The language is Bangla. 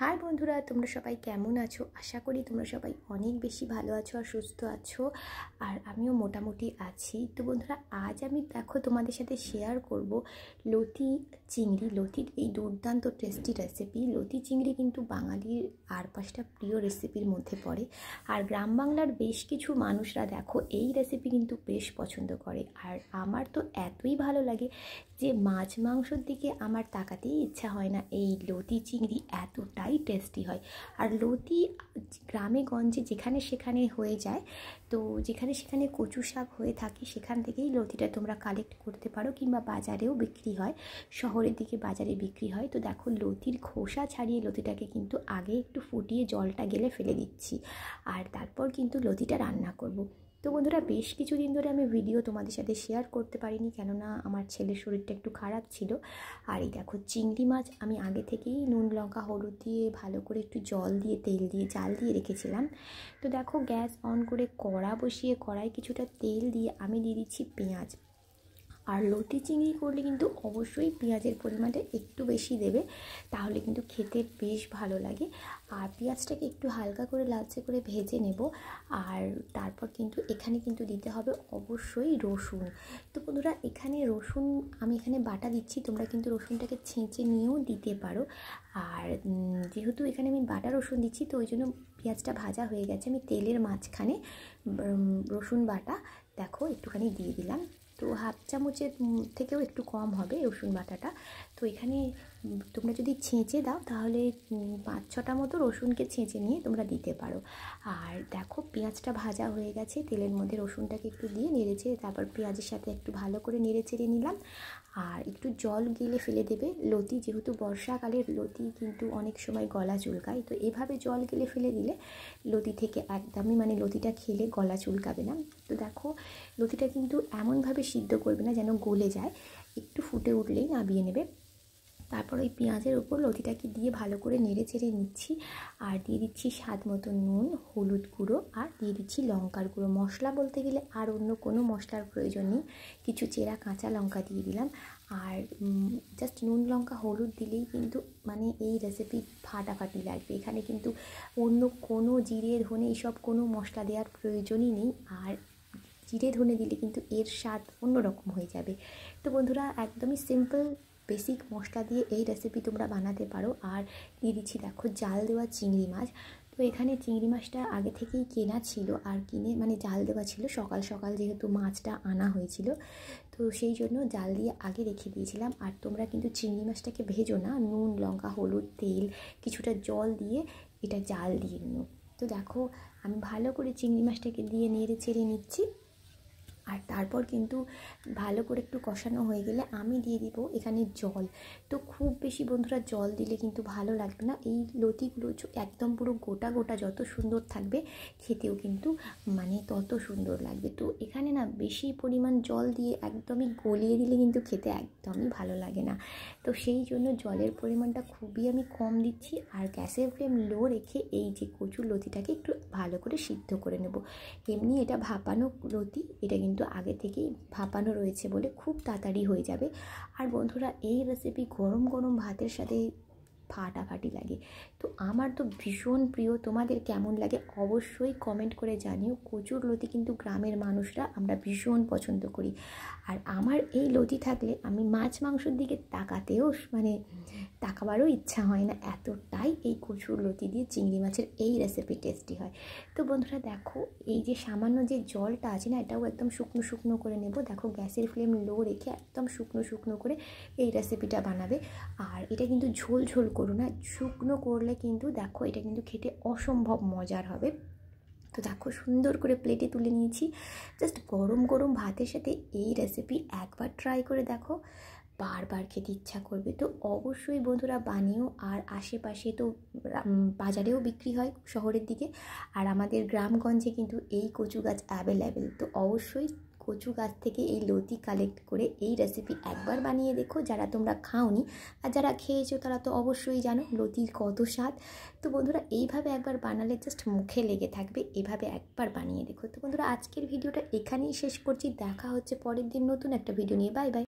হাই বন্ধুরা, তোমরা সবাই কেমন আছো? আশা করি তোমরা সবাই অনেক বেশি ভালো আছো আর সুস্থ আছো। আর আমিও মোটামুটি আছি। তো বন্ধুরা, আজ আমি দেখো তোমাদের সাথে শেয়ার করব লতি চিংড়ি। লতির এই দুর্দান্ত টেস্টি রেসিপি। লতি চিংড়ি কিন্তু বাঙালির আর পাঁচটা প্রিয় রেসিপির মধ্যে পড়ে। আর গ্রাম বাংলার বেশ কিছু মানুষরা দেখো এই রেসিপি কিন্তু বেশ পছন্দ করে। আর আমার তো এতই ভালো লাগে যে মাছ মাংসর দিকে আমার তাকাতেই ইচ্ছা হয় না। এই লতি চিংড়ি এতটাই টেস্টি হয়। আর লতি গ্রামে গঞ্জে যেখানে সেখানে হয়ে যায়, তো যেখানে সেখানে কচু শাক হয়ে থাকে সেখান থেকেই লতিটা তোমরা কালেক্ট করতে পারো, কিংবা বাজারেও বিক্রি হয়, শহরের দিকে বাজারে বিক্রি হয়। তো দেখো, লতির খোসা ছাড়িয়ে লতিটাকে কিন্তু আগে একটু ফুটিয়ে জলটা গেলে ফেলে দিচ্ছি, আর তারপর কিন্তু লতিটা রান্না করব। তো বন্ধুরা, বেশ কিছুদিন ধরে আমি ভিডিও তোমাদের সাথে শেয়ার করতে পারিনি, কেননা আমার ছেলের শরীরটা একটু খারাপ ছিল। আর এই দেখো, চিংড়ি মাছ আমি আগে থেকেই নুন লঙ্কা হলুদ দিয়ে ভালো করে একটু জল দিয়ে তেল দিয়ে জাল দিয়ে রেখেছিলাম। তো দেখো, গ্যাস অন করে কড়া বসিয়ে কড়াই কিছুটা তেল দিয়ে আমি দিয়ে দিচ্ছি পেঁয়াজ। আর লতি চিংড়ি করলে কিন্তু অবশ্যই পেঁয়াজের পরিমাণটা একটু বেশি দেবে, তাহলে কিন্তু খেতে বেশ ভালো লাগে। আর পেঁয়াজটাকে একটু হালকা করে লালচে করে ভেজে নেব। আর তারপর কিন্তু এখানে কিন্তু দিতে হবে অবশ্যই রসুন। তো বন্ধুরা, এখানে রসুন আমি এখানে বাটা দিচ্ছি, তোমরা কিন্তু রসুনটাকে ছেঁচে নিয়েও দিতে পারো। আর যেহেতু এখানে আমি বাটা রসুন দিচ্ছি, তো ওই জন্য পেঁয়াজটা ভাজা হয়ে গেছে। আমি তেলের মাঝখানে রসুন বাটা দেখো একটুখানি দিয়ে দিলাম। তো হাফ চামচের থেকেও একটু কম হবে রসুন বাটাটা। তো এখানে তোমরা যদি ছেঁচে দাও তাহলে 5-6টা মতো রসুনকে ছেঁচে নিয়ে তোমরা দিতে পারো। আর দেখো, পেঁয়াজটা ভাজা হয়ে গেছে, তেলের মধ্যে রসুনটাকে একটু দিয়ে নেড়েচেড়ে তারপর পেঁয়াজের সাথে একটু ভালো করে নেড়েচেড়ে নিলাম। আর একটু জল গেলে ফেলে দেবে। লতি যেহেতু বর্ষাকালের লতি কিন্তু অনেক সময় গলা চুলকায়, তো এভাবে জল গেলে ফেলে দিলে লতি থেকে একদমই লতিটা খেলে গলা চুলকাবে না। তো দেখো, লতিটা কিন্তু এমনভাবে সিদ্ধ করবে না যেন গলে যায়, একটু ফুটে উঠলেই নামিয়ে নেবে। তারপর ওই পেঁয়াজের উপর লতিটাকে দিয়ে ভালো করে নেড়ে চেড়ে নিচ্ছি। আর দিয়ে দিচ্ছি স্বাদ মতো নুন, হলুদ গুঁড়ো, আর দিয়ে দিচ্ছি লঙ্কার গুঁড়ো। মশলা বলতে গেলে আর অন্য কোনো মশলার প্রয়োজন নেই, কিছু চেরা কাঁচা লঙ্কা দিয়ে দিলাম। আর জাস্ট নুন লঙ্কা হলুদ দিলেই কিন্তু এই রেসিপি ফাটাফাটি লাগবে। এখানে কিন্তু অন্য কোনো জিরে ধনে এইসব কোনো মশলা দেওয়ার প্রয়োজনই নেই। আর জিরে ধনে দিলে কিন্তু এর স্বাদ অন্যরকম হয়ে যাবে। তো বন্ধুরা, একদমই সিম্পল বেসিক মশলা দিয়ে এই রেসিপি তোমরা বানাতে পারো। আর দিয়ে দিচ্ছি দেখো জাল দেওয়া চিংড়ি মাছ। তো এখানে চিংড়ি মাছটা আগে থেকেই কেনা ছিল, আর কিনে জাল দেওয়া ছিল সকাল সকাল, যেহেতু মাছটা আনা হয়েছিল, তো সেই জন্য জাল দিয়ে আগে রেখে দিয়েছিলাম। আর তোমরা কিন্তু চিংড়ি মাছটাকে ভেজো না, নুন লঙ্কা হলুদ তেল কিছুটা জল দিয়ে এটা জাল দিয়ে নিও। তো দেখো, আমি ভালো করে চিংড়ি মাছটাকে দিয়ে নেড়ে চেড়ে নিচ্ছি। আর তারপর কিন্তু ভালো করে একটু কষানো হয়ে গেলে আমি দিয়ে দিব এখানে জল। তো খুব বেশি বন্ধুরা জল দিলে কিন্তু ভালো লাগবে না। এই লতিগুলো একদম পুরো গোটা গোটা যত সুন্দর থাকবে, খেতেও কিন্তু তত সুন্দর লাগবে। তো এখানে না বেশি পরিমাণ জল দিয়ে একদমই গলিয়ে দিলে কিন্তু খেতে একদমই ভালো লাগে না। তো সেই জন্য জলের পরিমাণটা খুবই আমি কম দিচ্ছি। আর গ্যাসের ফ্লেম লো রেখে এই যে কচুর লতিটাকে একটু ভালো করে সিদ্ধ করে নেব। এমনি এটা ভাপানো লতি, এটা কিন্তু আগে থেকেই ভাপানো রয়েছে বলে খুব তাড়াতাড়ি হয়ে যাবে। আর বন্ধুরা, এই রেসিপি গরম গরম ভাতের সাথে ফাটাফাটি লাগে। তো আমার তো ভীষণ প্রিয়। তোমাদের কেমন লাগে অবশ্যই কমেন্ট করে জানিও। কচুর লতি কিন্তু গ্রামের মানুষরা আমরা ভীষণ পছন্দ করি। আর আমার এই লতি থাকলে আমি মাছ মাংসর দিকে তাকাতেও তাকাবারও ইচ্ছা হয় না, এতটাই এই কচুর লতি দিয়ে চিংড়ি মাছের এই রেসিপি টেস্টি হয়। তো বন্ধুরা দেখো, এই যে সামান্য যে জলটা আছে না, এটাও একদম শুকনো শুকনো করে নেব। দেখো, গ্যাসের ফ্লেম লো রেখে একদম শুকনো শুকনো করে এই রেসিপিটা বানাবে। আর এটা কিন্তু ঝোল ঝোল করো না, শুকনো করলে কিন্তু দেখো এটা কিন্তু খেতে অসম্ভব মজার হবে। তো দেখো, সুন্দর করে প্লেটে তুলে নিয়েছি। জাস্ট গরম গরম ভাতের সাথে এই রেসিপি একবার ট্রাই করে দেখো, বারবার খেতে ইচ্ছা করবে। তো অবশ্যই বন্ধুরা বানিও। আর আশেপাশে তো বাজারেও বিক্রি হয় শহরের দিকে, আর আমাদের গ্রামগঞ্জে কিন্তু এই কচু গাছ অ্যাভেলেবেল। তো অবশ্যই কচু গাছ থেকে এই লতি কালেক্ট করে এই রেসিপি একবার বানিয়ে দেখো, যারা তোমরা খাওনি। আর যারা খেয়েছো তারা তো অবশ্যই জানো লতির কত স্বাদ। তো বন্ধুরা, এইভাবে একবার বানালে জাস্ট মুখে লেগে থাকবে, এভাবে একবার বানিয়ে দেখো। তো বন্ধুরা, আজকের ভিডিওটা এখানেই শেষ করছি। দেখা হচ্ছে পরের দিন নতুন একটা ভিডিও নিয়ে। Bye bye.